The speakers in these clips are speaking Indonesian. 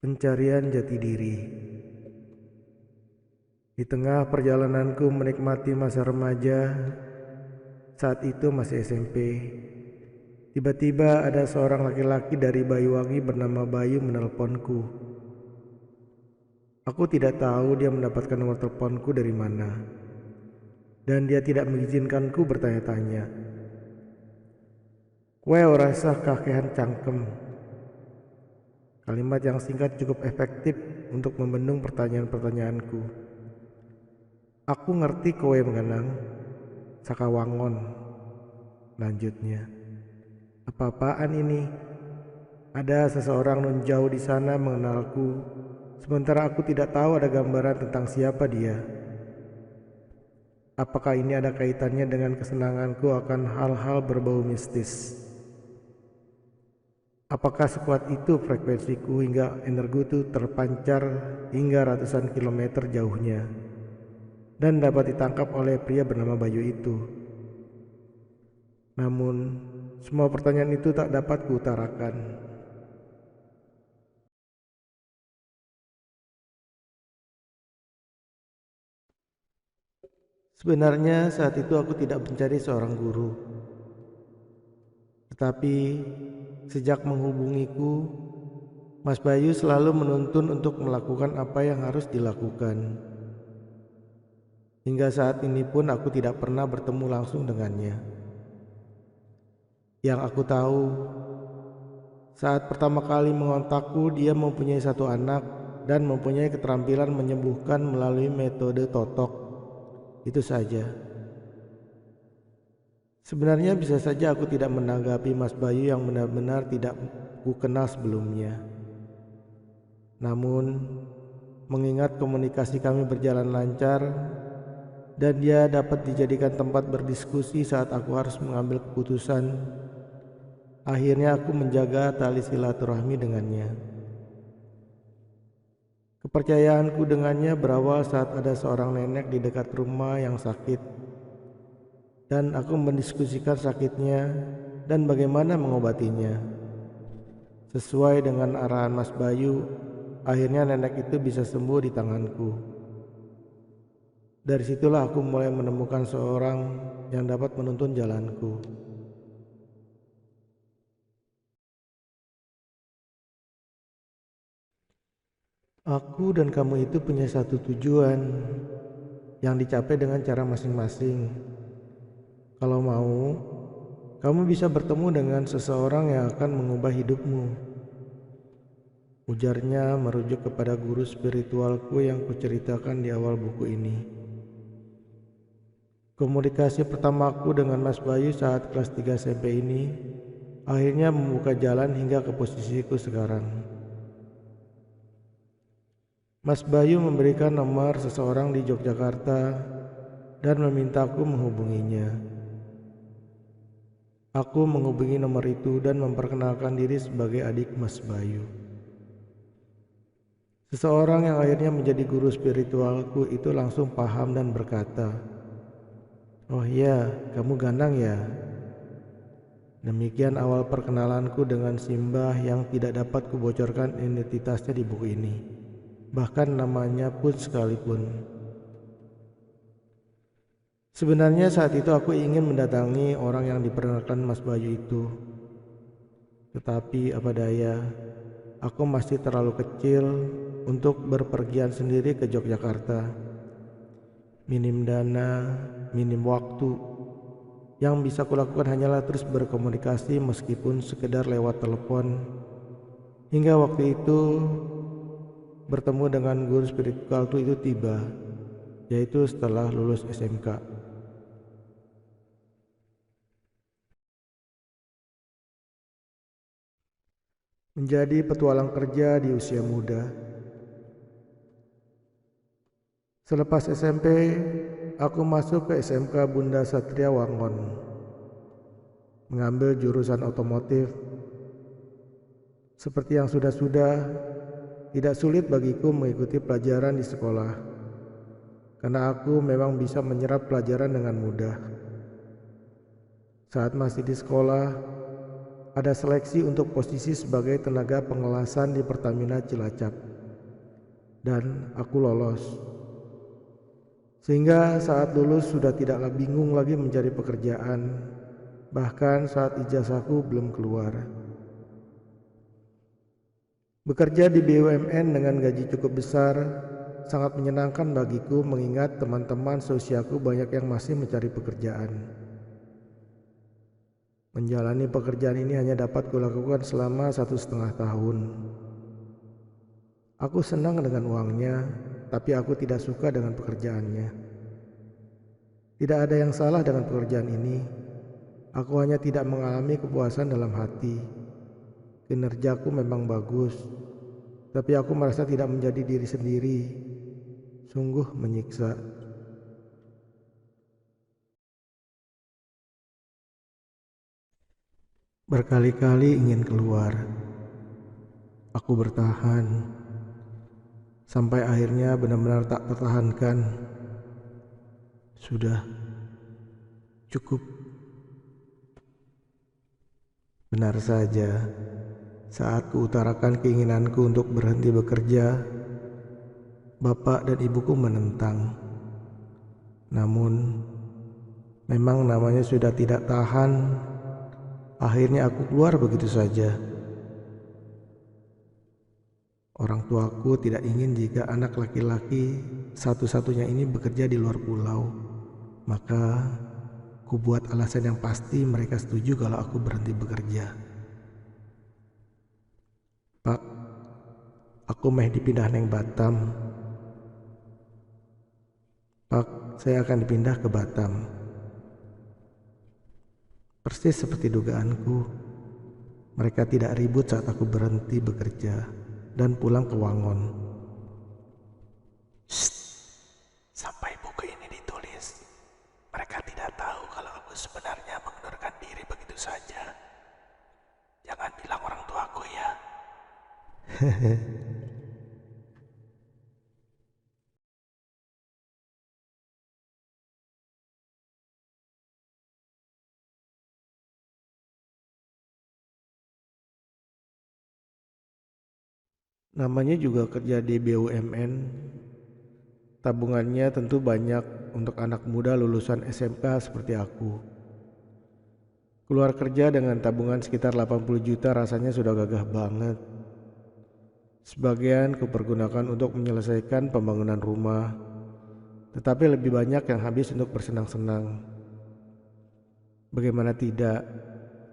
Pencarian jati diri. Di tengah perjalananku menikmati masa remaja, saat itu masih SMP, tiba-tiba ada seorang laki-laki dari Banyuwangi bernama Bayu menelponku. Aku tidak tahu dia mendapatkan nomor teleponku dari mana, dan dia tidak mengizinkanku bertanya-tanya. Kue ora sah kakehan cangkem. Kalimat yang singkat cukup efektif untuk membendung pertanyaan-pertanyaanku. Aku ngerti kowe mengenang, sakawangon. Lanjutnya, apa-apaan ini? Ada seseorang nun jauh di sana mengenalku, sementara aku tidak tahu ada gambaran tentang siapa dia. Apakah ini ada kaitannya dengan kesenanganku akan hal-hal berbau mistis? Apakah sekuat itu frekuensiku hingga energiku terpancar hingga ratusan kilometer jauhnya dan dapat ditangkap oleh pria bernama Bayu itu? Namun, semua pertanyaan itu tak dapat kuutarakan. Sebenarnya saat itu aku tidak mencari seorang guru, tetapi sejak menghubungiku, Mas Bayu selalu menuntun untuk melakukan apa yang harus dilakukan. Hingga saat ini pun aku tidak pernah bertemu langsung dengannya. Yang aku tahu, saat pertama kali mengontakku, dia mempunyai satu anak dan mempunyai keterampilan menyembuhkan melalui metode totok. Itu saja. Sebenarnya bisa saja aku tidak menanggapi Mas Bayu yang benar-benar tidak ku kenal sebelumnya. Namun, mengingat komunikasi kami berjalan lancar dan dia dapat dijadikan tempat berdiskusi saat aku harus mengambil keputusan, akhirnya aku menjaga tali silaturahmi dengannya. Kepercayaanku dengannya berawal saat ada seorang nenek di dekat rumah yang sakit, dan aku mendiskusikan sakitnya dan bagaimana mengobatinya. Sesuai dengan arahan Mas Bayu, akhirnya nenek itu bisa sembuh di tanganku. Dari situlah aku mulai menemukan seorang yang dapat menuntun jalanku. Aku dan kamu itu punya satu tujuan yang dicapai dengan cara masing-masing. Kalau mau, kamu bisa bertemu dengan seseorang yang akan mengubah hidupmu. Ujarnya merujuk kepada guru spiritualku yang kuceritakan di awal buku ini. Komunikasi pertamaku dengan Mas Bayu saat kelas 3 SMP ini akhirnya membuka jalan hingga ke posisiku sekarang. Mas Bayu memberikan nomor seseorang di Yogyakarta dan memintaku menghubunginya. Aku menghubungi nomor itu dan memperkenalkan diri sebagai adik Mas Bayu. Seseorang yang akhirnya menjadi guru spiritualku itu langsung paham dan berkata, "Oh iya, kamu Ganang ya?" Demikian awal perkenalanku dengan Simbah yang tidak dapat kubocorkan identitasnya di buku ini, bahkan namanya pun sekalipun. Sebenarnya saat itu aku ingin mendatangi orang yang diperkenalkan Mas Bayu itu, tetapi apa daya, aku masih terlalu kecil untuk berpergian sendiri ke Yogyakarta. Minim dana, minim waktu. Yang bisa kulakukan hanyalah terus berkomunikasi meskipun sekedar lewat telepon. Hingga waktu itu bertemu dengan guru spiritualku itu tiba, yaitu setelah lulus SMK. Menjadi petualang kerja di usia muda. Selepas SMP, aku masuk ke SMK Bunda Satria Wangon, mengambil jurusan otomotif. Seperti yang sudah-sudah, tidak sulit bagiku mengikuti pelajaran di sekolah, karena aku memang bisa menyerap pelajaran dengan mudah. Saat masih di sekolah, ada seleksi untuk posisi sebagai tenaga pengelasan di Pertamina Cilacap. Dan aku lolos. Sehingga saat lulus sudah tidaklah bingung lagi mencari pekerjaan, bahkan saat ijazahku belum keluar. Bekerja di BUMN dengan gaji cukup besar sangat menyenangkan bagiku mengingat teman-teman seusiaku banyak yang masih mencari pekerjaan. Menjalani pekerjaan ini hanya dapat kulakukan selama 1,5 tahun. Aku senang dengan uangnya, tapi aku tidak suka dengan pekerjaannya. Tidak ada yang salah dengan pekerjaan ini. Aku hanya tidak mengalami kepuasan dalam hati. Kinerjaku memang bagus, tapi aku merasa tidak menjadi diri sendiri. Sungguh menyiksa. Berkali-kali ingin keluar. Aku bertahan, sampai akhirnya benar-benar tak tertahankan. Sudah, cukup. Benar saja, saat kuutarakan keinginanku untuk berhenti bekerja, bapak dan ibuku menentang. Namun, memang namanya sudah tidak tahan. Akhirnya aku keluar begitu saja. Orang tuaku tidak ingin jika anak laki-laki satu-satunya ini bekerja di luar pulau. Maka, ku buat alasan yang pasti mereka setuju kalau aku berhenti bekerja. Pak, aku meh dipindah neng Batam. Pak, saya akan dipindah ke Batam. Persis seperti dugaanku, mereka tidak ribut saat aku berhenti bekerja dan pulang ke Wangon. Shh, sampai buku ini ditulis, mereka tidak tahu kalau aku sebenarnya mengundurkan diri begitu saja. Jangan bilang orang tuaku ya. Namanya juga kerja di BUMN. Tabungannya tentu banyak untuk anak muda lulusan SMK seperti aku. Keluar kerja dengan tabungan sekitar 80 juta rasanya sudah gagah banget. Sebagian kupergunakan untuk menyelesaikan pembangunan rumah, tetapi lebih banyak yang habis untuk bersenang-senang. Bagaimana tidak,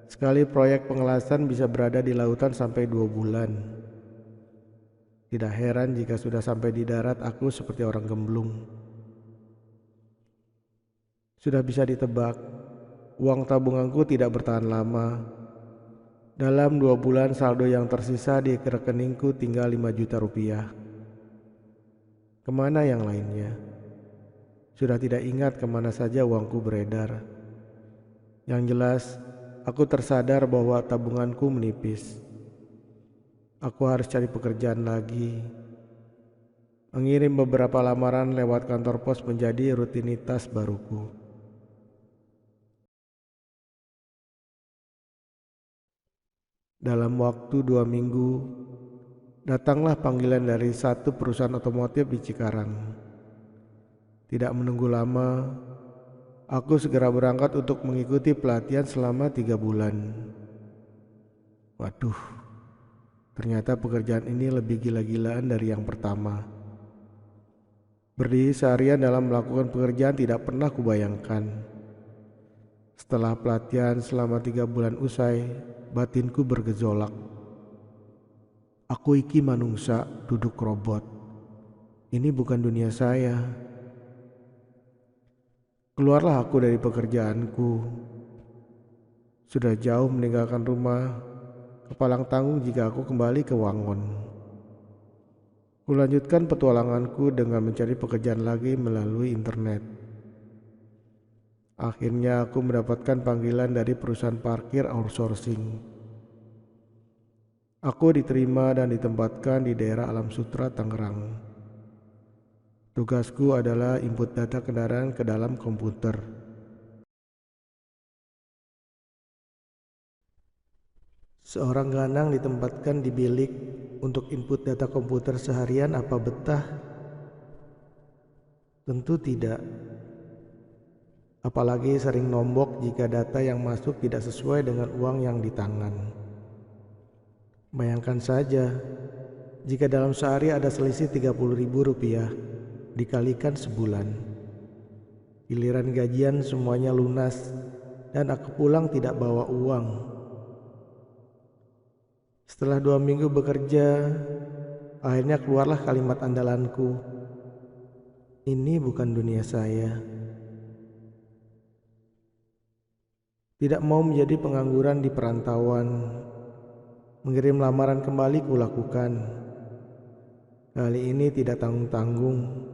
sekali proyek pengelasan bisa berada di lautan sampai 2 bulan. Tidak heran jika sudah sampai di darat aku seperti orang gemblung. Sudah bisa ditebak, uang tabunganku tidak bertahan lama. Dalam 2 bulan saldo yang tersisa di rekeningku tinggal 5 juta rupiah. Kemana yang lainnya? Sudah tidak ingat kemana saja uangku beredar. Yang jelas, aku tersadar bahwa tabunganku menipis. Aku harus cari pekerjaan lagi. Mengirim beberapa lamaran lewat kantor pos menjadi rutinitas baruku. Dalam waktu 2 minggu, datanglah panggilan dari satu perusahaan otomotif di Cikarang. Tidak menunggu lama, aku segera berangkat untuk mengikuti pelatihan selama 3 bulan. Waduh, ternyata pekerjaan ini lebih gila-gilaan dari yang pertama. Berdiri seharian dalam melakukan pekerjaan tidak pernah kubayangkan. Setelah pelatihan selama 3 bulan usai, batinku bergejolak. Aku iki manungsa duduk robot. Ini bukan dunia saya. Keluarlah aku dari pekerjaanku. Sudah jauh meninggalkan rumah, kepalang tanggung jika aku kembali ke Wangon. Kulanjutkan petualanganku dengan mencari pekerjaan lagi melalui internet. Akhirnya aku mendapatkan panggilan dari perusahaan parkir outsourcing. Aku diterima dan ditempatkan di daerah Alam Sutera, Tangerang. Tugasku adalah input data kendaraan ke dalam komputer. Seorang ganang ditempatkan di bilik untuk input data komputer seharian, apa betah? Tentu tidak. Apalagi sering nombok jika data yang masuk tidak sesuai dengan uang yang di tangan. Bayangkan saja, jika dalam sehari ada selisih Rp30.000 dikalikan sebulan. Giliran gajian semuanya lunas dan aku pulang tidak bawa uang. Setelah 2 minggu bekerja, akhirnya keluarlah kalimat andalanku. Ini bukan dunia saya. Tidak mau menjadi pengangguran di perantauan. Mengirim lamaran kembali kulakukan. Kali ini tidak tanggung-tanggung.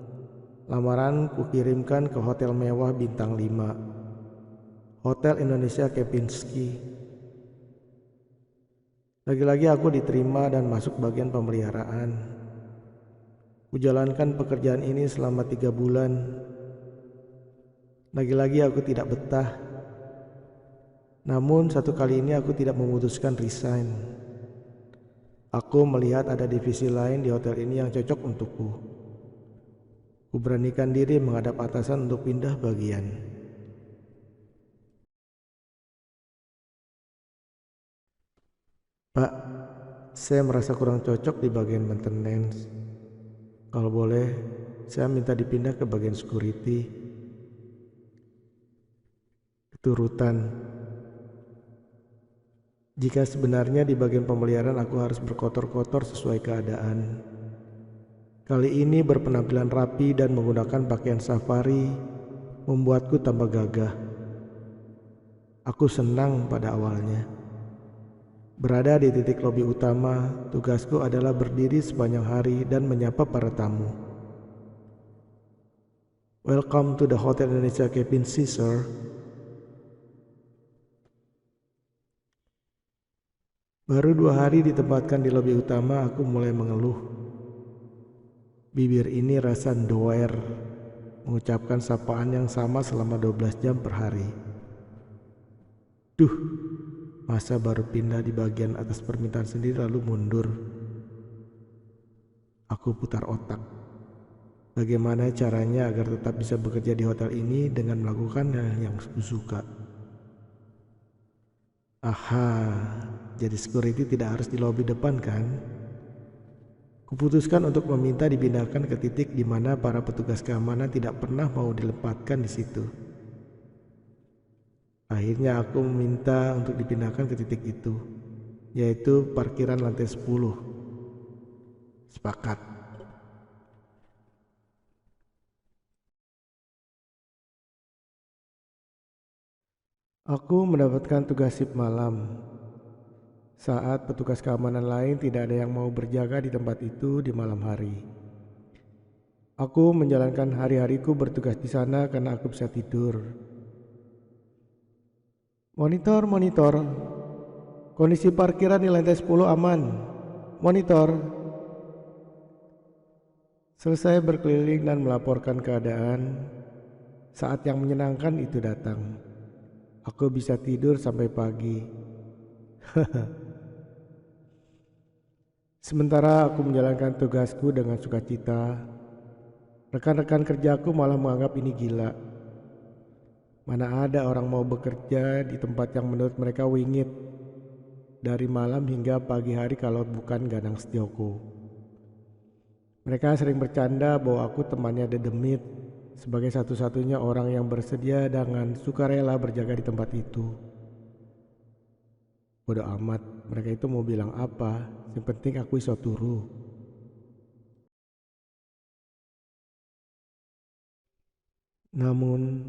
Lamaran kukirimkan ke hotel mewah bintang 5. Hotel Indonesia Kempinski. Lagi-lagi aku diterima dan masuk bagian pemeliharaan. Kujalankan pekerjaan ini selama 3 bulan. Lagi-lagi aku tidak betah. Namun satu kali ini aku tidak memutuskan resign. Aku melihat ada divisi lain di hotel ini yang cocok untukku. Kuberanikan diri menghadap atasan untuk pindah bagian. Pak, saya merasa kurang cocok di bagian maintenance. Kalau boleh, saya minta dipindah ke bagian security. Keturutan. Jika sebenarnya di bagian pemeliharaan aku harus berkotor-kotor sesuai keadaan. Kali ini berpenampilan rapi dan menggunakan pakaian safari membuatku tambah gagah. Aku senang pada awalnya. Berada di titik lobi utama, tugasku adalah berdiri sepanjang hari dan menyapa para tamu. Welcome to the Hotel Indonesia Kempinski, sir. Baru 2 hari ditempatkan di lobi utama, aku mulai mengeluh. Bibir ini rasa doer, mengucapkan sapaan yang sama selama 12 jam per hari. Duh, masa baru pindah di bagian atas permintaan sendiri lalu mundur. Aku putar otak. Bagaimana caranya agar tetap bisa bekerja di hotel ini dengan melakukan hal yang kusuka? Aha, jadi security tidak harus di lobi depan kan? Kuputuskan untuk meminta dipindahkan ke titik di mana para petugas keamanan tidak pernah mau dilepaskan di situ. Akhirnya aku meminta untuk dipindahkan ke titik itu, yaitu parkiran lantai 10. Sepakat. Aku mendapatkan tugas shift malam. Saat petugas keamanan lain tidak ada yang mau berjaga di tempat itu di malam hari. Aku menjalankan hari-hariku bertugas di sana karena aku bisa tidur. Monitor, monitor. Kondisi parkiran di lantai 10 aman. Monitor. Selesai berkeliling dan melaporkan keadaan, saat yang menyenangkan itu datang. Aku bisa tidur sampai pagi. Sementara aku menjalankan tugasku dengan sukacita, rekan-rekan kerjaku malah menganggap ini gila. Mana ada orang mau bekerja di tempat yang menurut mereka wingit dari malam hingga pagi hari kalau bukan Ganang Setioko. Mereka sering bercanda bahwa aku temannya Dedemit sebagai satu-satunya orang yang bersedia dengan sukarela berjaga di tempat itu. Bodoh amat, mereka itu mau bilang apa, yang penting aku iso turu. Namun,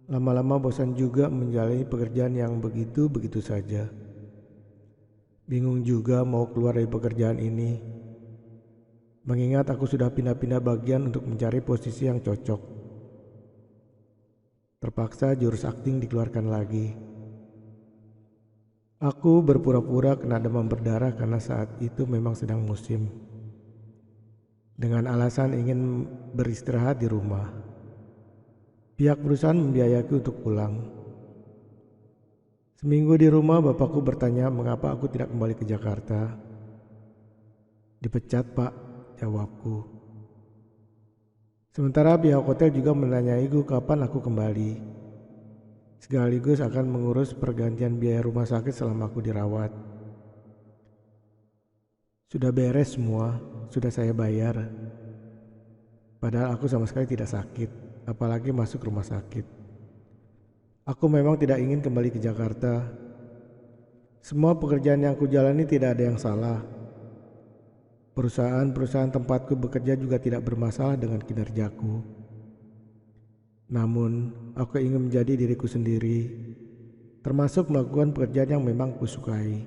lama-lama bosan juga menjalani pekerjaan yang begitu-begitu saja. Bingung juga mau keluar dari pekerjaan ini. Mengingat aku sudah pindah-pindah bagian untuk mencari posisi yang cocok. Terpaksa jurus akting dikeluarkan lagi. Aku berpura-pura kena demam berdarah karena saat itu memang sedang musim. Dengan alasan ingin beristirahat di rumah. Pihak perusahaan membiayaku untuk pulang. Seminggu di rumah, bapakku bertanya mengapa aku tidak kembali ke Jakarta. Dipecat, Pak, jawabku. Sementara pihak hotel juga menanyaiku kapan aku kembali, sekaligus akan mengurus pergantian biaya rumah sakit selama aku dirawat. Sudah beres semua, sudah saya bayar. Padahal aku sama sekali tidak sakit, apalagi masuk rumah sakit. Aku memang tidak ingin kembali ke Jakarta. Semua pekerjaan yang kujalani tidak ada yang salah. Perusahaan-perusahaan tempatku bekerja juga tidak bermasalah dengan kinerjaku. Namun, aku ingin menjadi diriku sendiri, termasuk melakukan pekerjaan yang memang kusukai.